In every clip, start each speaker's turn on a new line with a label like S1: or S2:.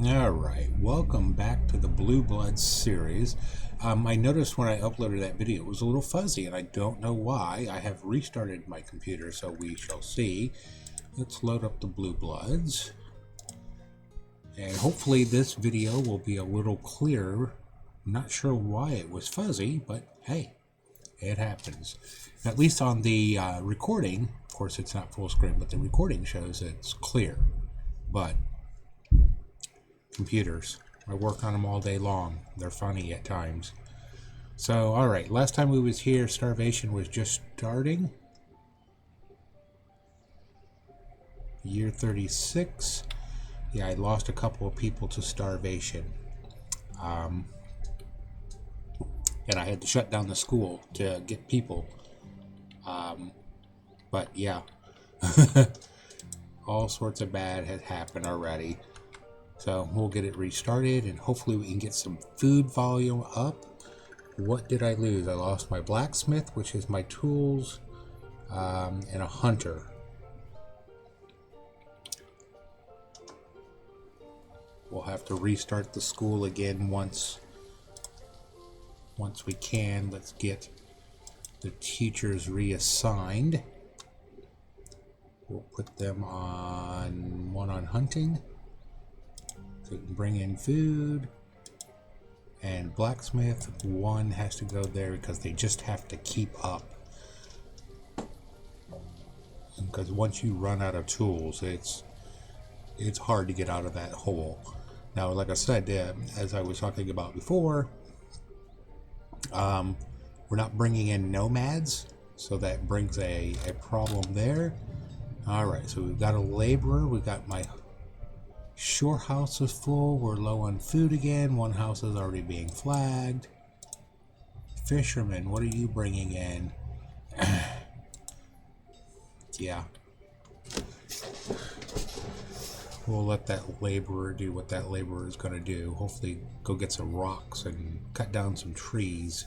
S1: Alright, welcome back to the Blue Bloods series. I noticed when I uploaded that video it was a little fuzzy and I don't know why. I have restarted my computer, so we shall see. Let's load up the Blue Bloods. And hopefully this video will be a little clearer. I'm not sure why it was fuzzy, but hey, it happens. At least on the recording, of course it's not full screen, but the recording shows it's clear. But computers, I work on them all day long. They're funny at times. So, alright, last time we was here, starvation was just starting. Year 36. Yeah, I lost a couple of people to starvation. And I had to shut down the school to get people. But yeah, all sorts of bad had happened already. So we'll get it restarted and hopefully we can get some food volume up. What did I lose? I lost my blacksmith, which is my tools, and a hunter. We'll have to restart the school again once we can. Let's get the teachers reassigned. We'll put them on one on hunting. So we can bring in food. And blacksmith, one has to go there because they just have to keep up. Because once you run out of tools, it's hard to get out of that hole. Now, like I said, as I was talking about before, we're not bringing in nomads, so that brings a problem there. Alright, so we've got a laborer, we've got my shore house is full, we're low on food again, one house is already being flagged. Fisherman, what are you bringing in? Yeah. We'll let that laborer do what that laborer is going to do. Hopefully go get some rocks and cut down some trees.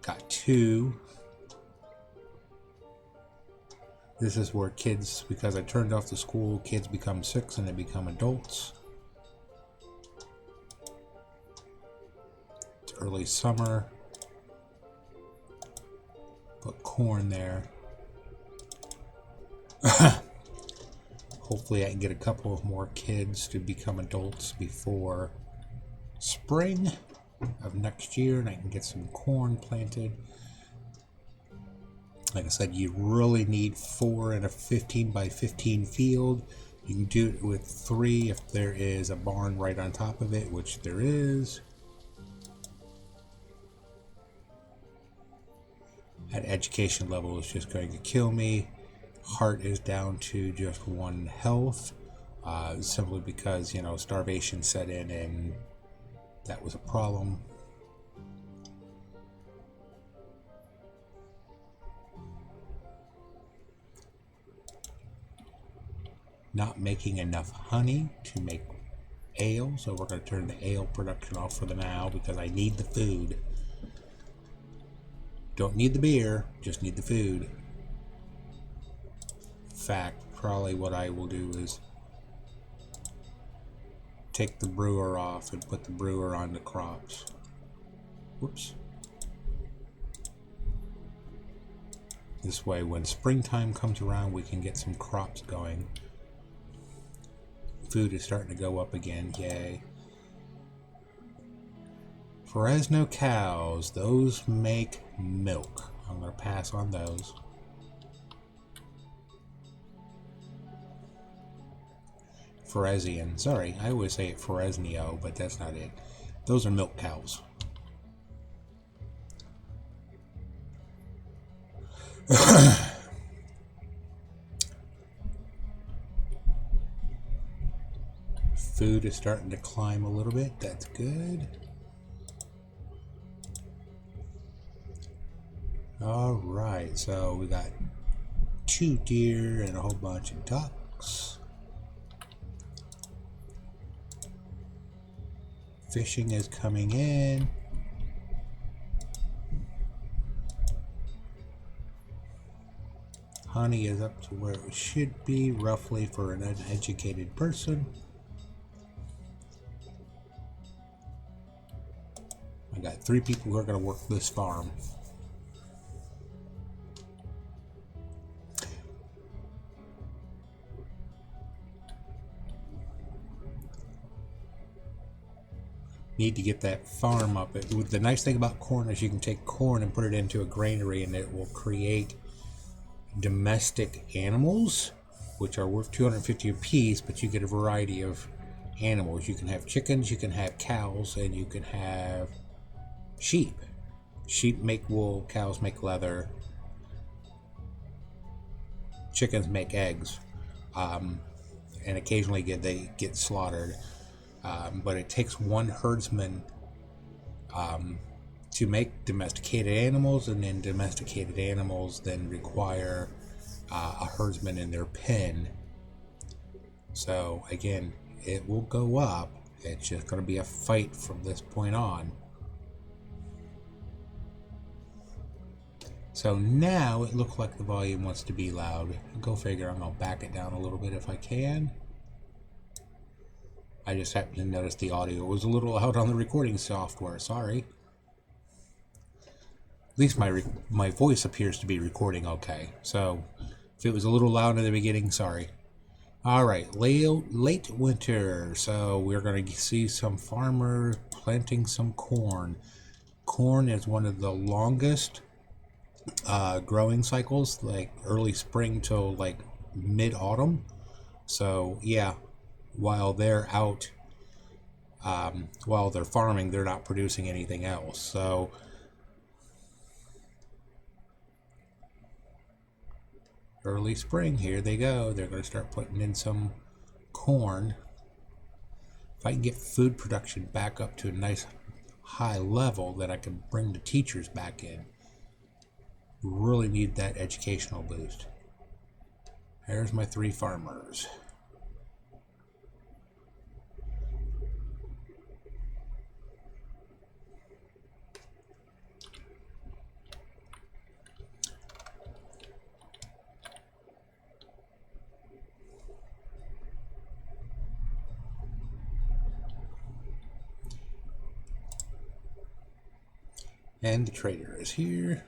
S1: Got two. This is where kids, because I turned off the school, kids become 6 and they become adults. It's early summer. Put corn there. Hopefully I can get a couple of more kids to become adults before spring of next year and I can get some corn planted. Like I said, you really need 4 in a 15 by 15 field. You can do it with 3 if there is a barn right on top of it, which there is. At education level, it's just going to kill me. Heart is down to just 1 health, simply because, you know, starvation set in and that was a problem. Not making enough honey to make ale, so we're going to turn the ale production off for the now because I need the food. Don't need the beer, just need the food. In fact, probably what I will do is take the brewer off and put the brewer on the crops. Whoops. This way, when springtime comes around, we can get some crops going. Food is starting to go up again, yay. Fresno cows, those make milk. I'm going to pass on those. Fresian, sorry, I always say it Fresnio, but that's not it. Those are milk cows. Food is starting to climb a little bit, that's good. Alright, so we got 2 deer and a whole bunch of ducks. Fishing is coming in. Honey is up to where it should be, roughly, for an uneducated person. I got 3 people who are going to work this farm. Need to get that farm up. The nice thing about corn is you can take corn and put it into a granary and it will create domestic animals, which are worth 250 apiece, but you get a variety of animals. You can have chickens, you can have cows, and you can have sheep. Sheep make wool, cows make leather, chickens make eggs, and occasionally they get slaughtered. But it takes one herdsman to make domesticated animals, and then domesticated animals then require a herdsman in their pen. So again, it will go up. It's just going to be a fight from this point on. So now it looks like the volume wants to be loud. Go figure, I'm going to back it down a little bit if I can. I just happened to notice the audio was a little loud on the recording software. Sorry. At least my voice appears to be recording okay. So if it was a little loud in the beginning, sorry. Alright, late winter. So we're going to see some farmers planting some corn. Corn is one of the longest growing cycles, like early spring till like mid-autumn. So yeah, while they're out, while they're farming, they're not producing anything else. So early spring, here they go. They're going to start putting in some corn. If I can get food production back up to a nice high level, then I can bring the teachers back in. Really need that educational boost. There's my 3 farmers. And the trader is here.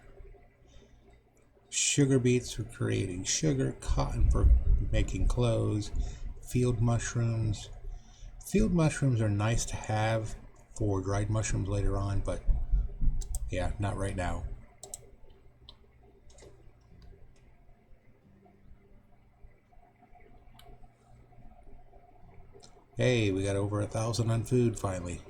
S1: Sugar beets for creating sugar, cotton for making clothes, field mushrooms. Field mushrooms are nice to have for dried mushrooms later on, but yeah, not right now. Hey, we got over 1,000 on food finally.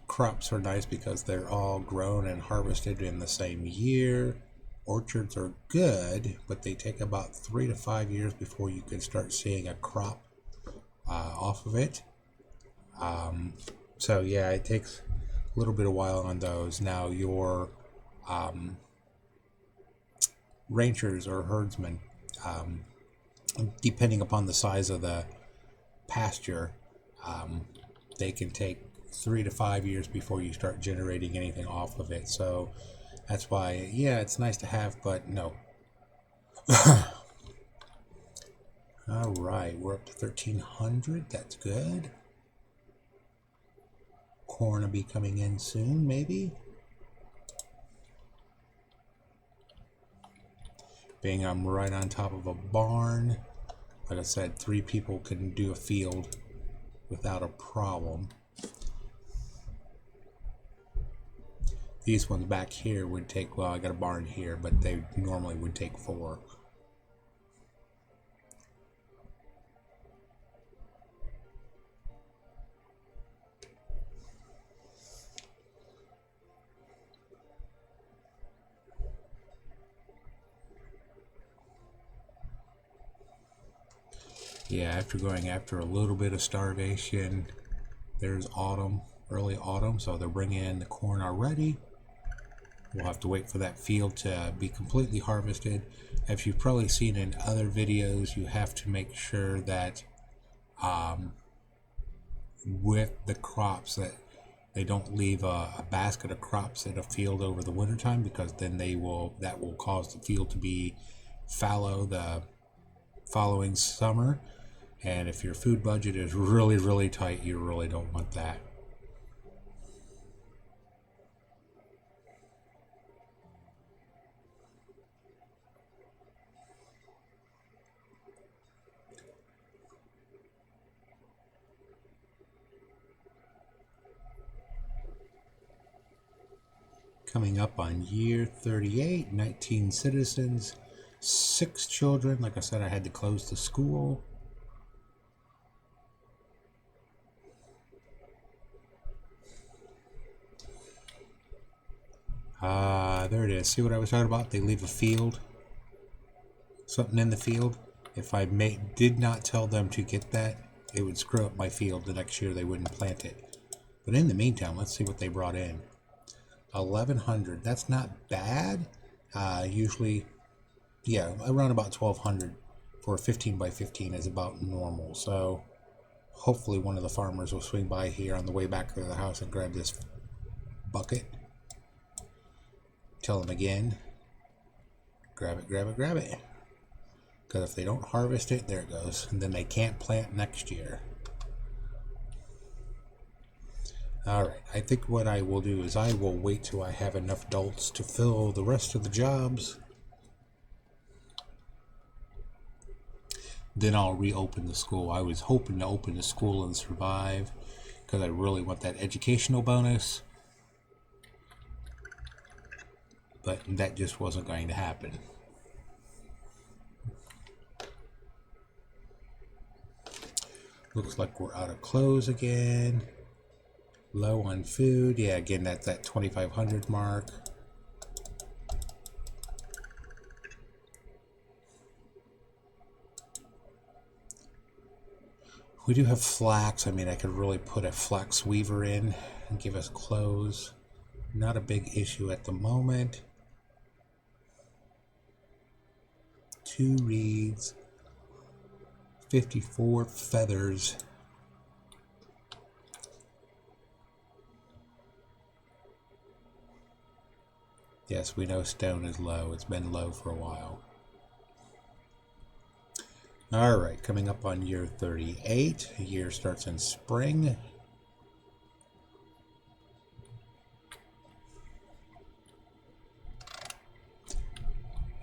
S1: Crops are nice because they're all grown and harvested in the same year. Orchards are good, but they take about 3 to 5 years before you can start seeing a crop off of it. So yeah, it takes a little bit of while on those. Now your ranchers or herdsmen, depending upon the size of the pasture, they can take 3 to 5 years before you start generating anything off of it. So that's why, yeah, it's nice to have, but no. Alright, we're up to 1,300. That's good. Corn will be coming in soon, maybe. Being I'm right on top of a barn. Like I said, 3 people can do a field without a problem. These ones back here would take, well, I got a barn here, but they normally would take 4. Yeah, after going after a little bit of starvation, there's autumn. early autumn, so they're bringing in the corn already. We'll have to wait for that field to be completely harvested. As you've probably seen in other videos, you have to make sure that with the crops that they don't leave a basket of crops in a field over the wintertime, because then that will cause the field to be fallow the following summer. And if your food budget is really, really tight, you really don't want that. Coming up on year 38, 19 citizens, 6 children. Like I said, I had to close the school. There it is. See what I was talking about? They leave a field, something in the field. If I did not tell them to get that, it would screw up my field. The next year they wouldn't plant it. But in the meantime, let's see what they brought in. 1,100. That's not bad. Usually, yeah, around about 1,200 for a 15 by 15 is about normal. So hopefully one of the farmers will swing by here on the way back to the house and grab this bucket. Tell them again, grab it, grab it, grab it. Because if they don't harvest it, there it goes. And then they can't plant next year. Alright, I think what I will do is I will wait till I have enough adults to fill the rest of the jobs. Then I'll reopen the school. I was hoping to open the school and survive, because I really want that educational bonus. But that just wasn't going to happen. Looks like we're out of clothes again. Low on food. Yeah, again, that's that 2,500 mark. We do have flax. I mean, I could really put a flax weaver in and give us clothes. Not a big issue at the moment. 2 reeds. 54 feathers. Yes, we know stone is low. It's been low for a while. Alright, coming up on year 38. The year starts in spring.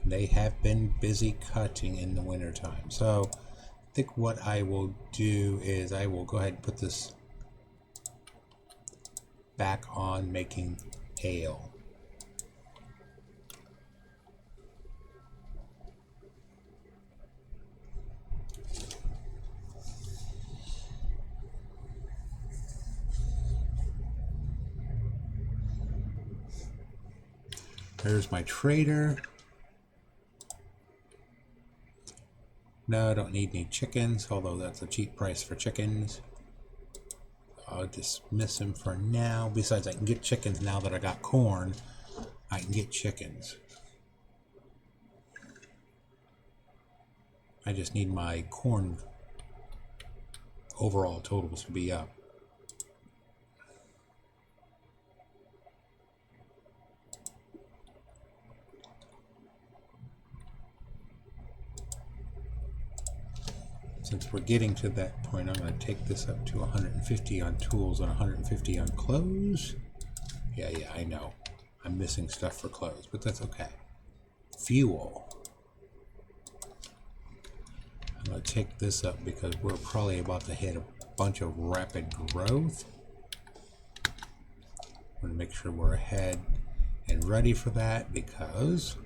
S1: They have been busy cutting in the wintertime. So I think what I will do is I will go ahead and put this back on making ale. There's my trader. No, I don't need any chickens, although that's a cheap price for chickens. I'll dismiss him for now. Besides, I can get chickens now that I got corn. I can get chickens. I just need my corn overall totals to be up. Since we're getting to that point, I'm going to take this up to 150 on tools and 150 on clothes. Yeah, I know. I'm missing stuff for clothes, but that's okay. Fuel. I'm going to take this up because we're probably about to hit a bunch of rapid growth. I'm going to make sure we're ahead and ready for that, because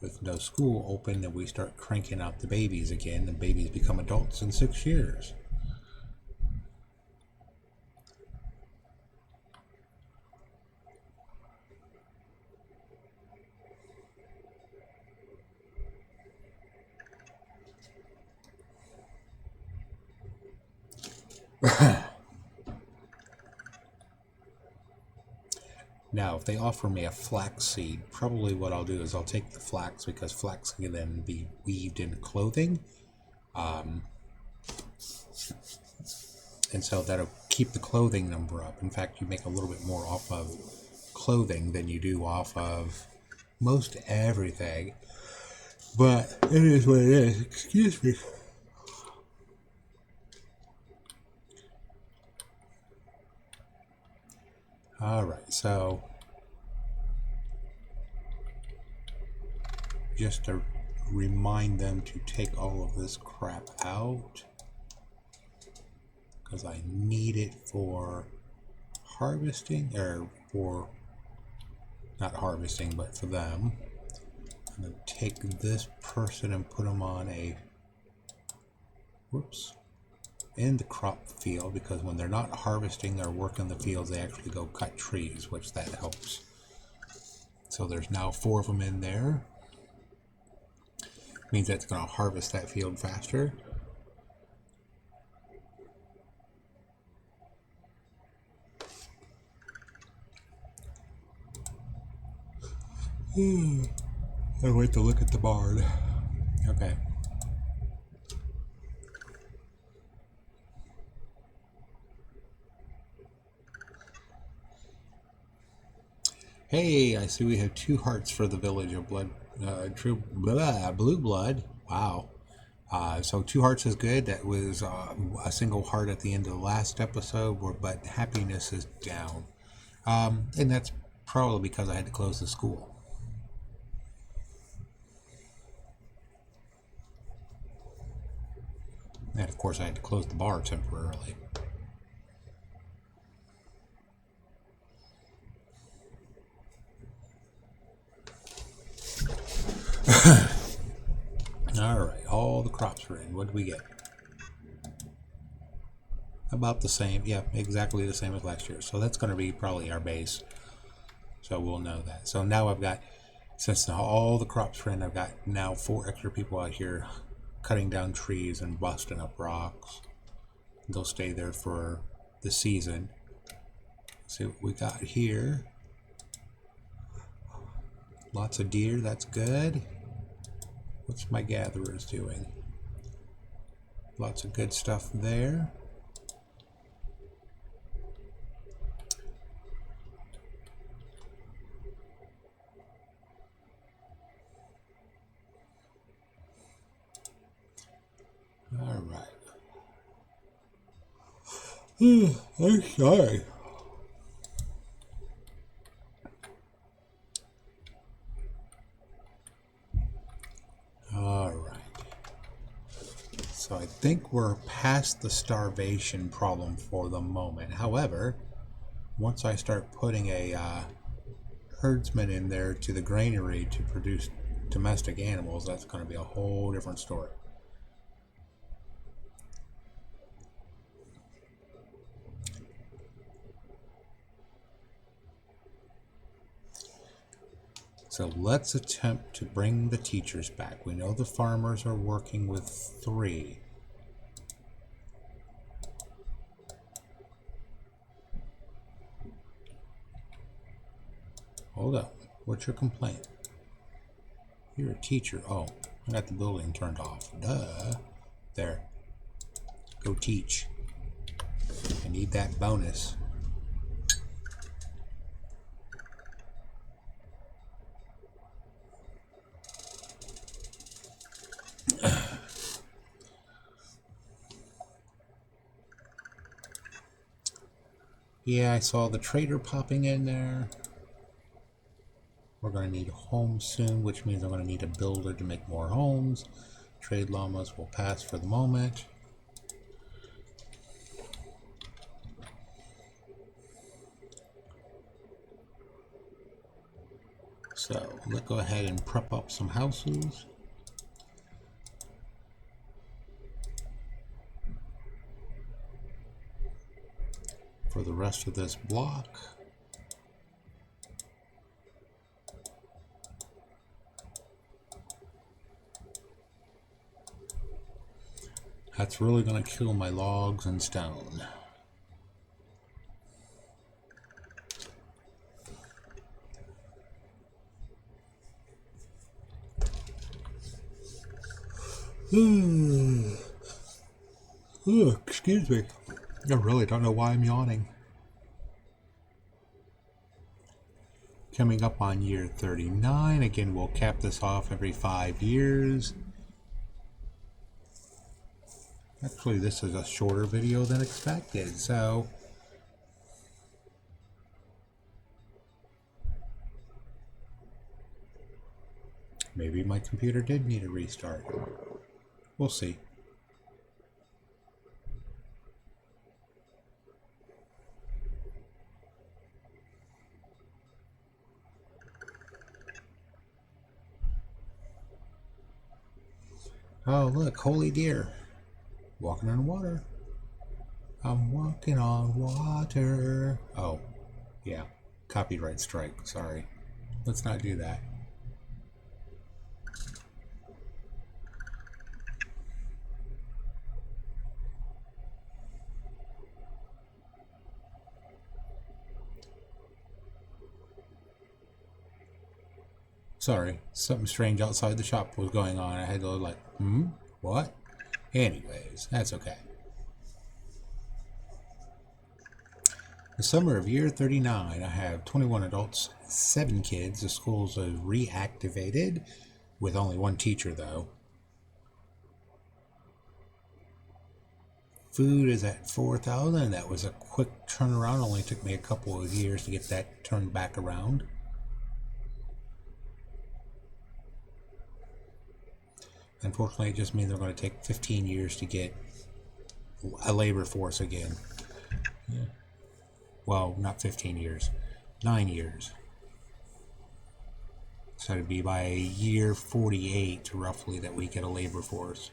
S1: with no school open, then we start cranking out the babies again, and babies become adults in 6 years. Now, if they offer me a flax seed, probably what I'll do is I'll take the flax, because flax can then be weaved into clothing. And so that'll keep the clothing number up. In fact, you make a little bit more off of clothing than you do off of most everything. But it is what it is. Excuse me. Alright, so just to remind them to take all of this crap out, because I need it for harvesting, or for, not harvesting, but for them. I'm going to take this person and put them on a, whoops, in the crop field, because when they're not harvesting or working the fields, they actually go cut trees, which that helps. So there's now 4 of them in there. Means that's going to harvest that field faster. I wait to look at the barn. Okay. Hey, I see we have 2 hearts for the village of blue blood. Wow. So 2 hearts is good. That was a single heart at the end of the last episode, but happiness is down. And that's probably because I had to close the school. And of course I had to close the bar temporarily. Alright, all the crops are in. What do we get? About the same. Yeah, exactly the same as last year. So that's going to be probably our base. So we'll know that. So now I've got, since now all the crops are in, I've got now 4 extra people out here cutting down trees and busting up rocks. They'll stay there for the season. See what we got here. Lots of deer, that's good. What's my gatherers doing? Lots of good stuff there. All right. I'm sorry. All right. So I think we're past the starvation problem for the moment. However, once I start putting a herdsman in there to the granary to produce domestic animals, that's going to be a whole different story. So let's attempt to bring the teachers back. We know the farmers are working with 3. Hold up. What's your complaint? You're a teacher. Oh, I got the building turned off. Duh. There. Go teach. I need that bonus. Yeah, I saw the trader popping in there. We're going to need a home soon, which means I'm going to need a builder to make more homes. Trade llamas will pass for the moment. So let's go ahead and prep up some houses. For the rest of this block. That's really going to kill my logs and stone. Ooh, excuse me. I really don't know why I'm yawning. Coming up on year 39. Again, we'll cap this off every 5 years. Actually, this is a shorter video than expected, so maybe my computer did need a restart. We'll see. Oh, look, holy deer. Walking on water. I'm walking on water. Oh, yeah. Copyright strike. Sorry. Let's not do that. Sorry. Something strange outside the shop was going on. I had to like, what? Anyways, that's okay. The summer of year 39, I have 21 adults, 7 kids. The school's reactivated with only 1 teacher, though. Food is at 4,000. That was a quick turnaround. Only took me a couple of years to get that turned back around. Unfortunately, it just means they're going to take 15 years to get a labor force again. Yeah. Well, not 15 years, 9 years. So it'd be by year 48, roughly, that we get a labor force.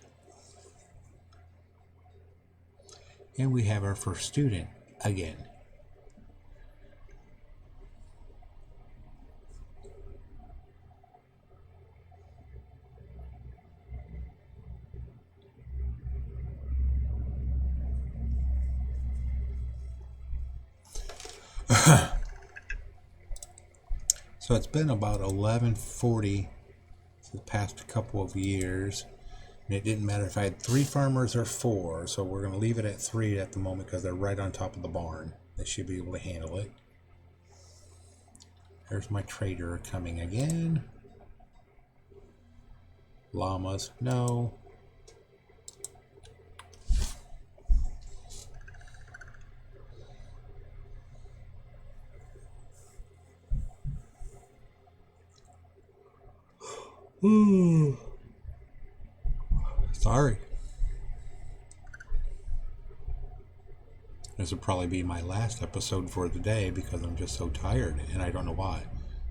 S1: And we have our first student again. So it's been about 11:40 for the past couple of years. And it didn't matter if I had 3 farmers or 4, so we're going to leave it at 3 at the moment because they're right on top of the barn. They should be able to handle it. There's my trader coming again. Llamas, no. Sorry. This will probably be my last episode for the day because I'm just so tired and I don't know why.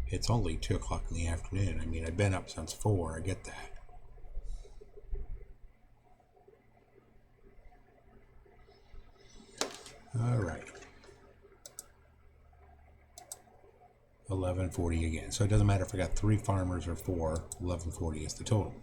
S1: It's only 2 o'clock in the afternoon. I mean, I've been up since 4. I get that. All right. 11:40 again. So it doesn't matter if I got 3 farmers or 4. 11:40 is the total.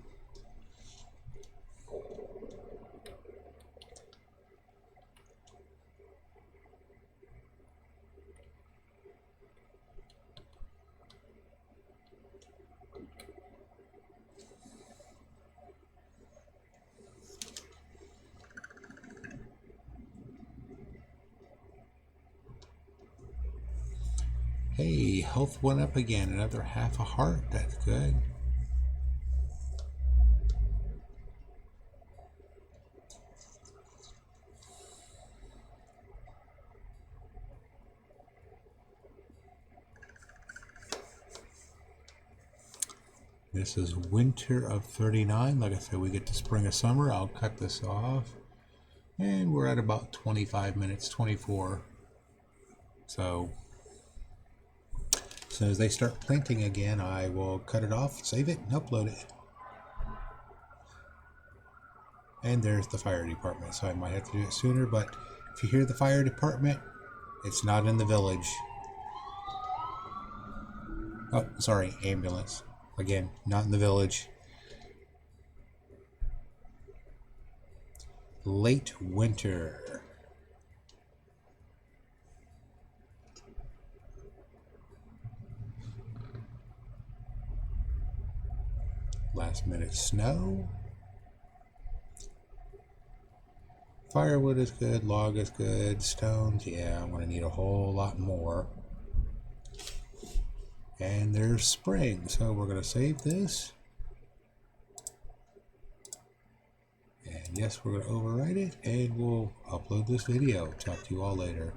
S1: Hey, health went up again. Another half a heart. That's good. This is winter of 39. Like I said, we get to spring or summer. I'll cut this off. And we're at about 25 minutes, 24. So as soon as they start planting again, I will cut it off, save it, and upload it. And there's the fire department, so I might have to do it sooner, but if you hear the fire department, it's not in the village. Oh, sorry, ambulance. Again, not in the village. Late winter. Last minute snow. Firewood is good, log is good, stones, yeah, I'm going to need a whole lot more. And there's spring, so we're going to save this. And yes, we're going to overwrite it, and we'll upload this video. Talk to you all later.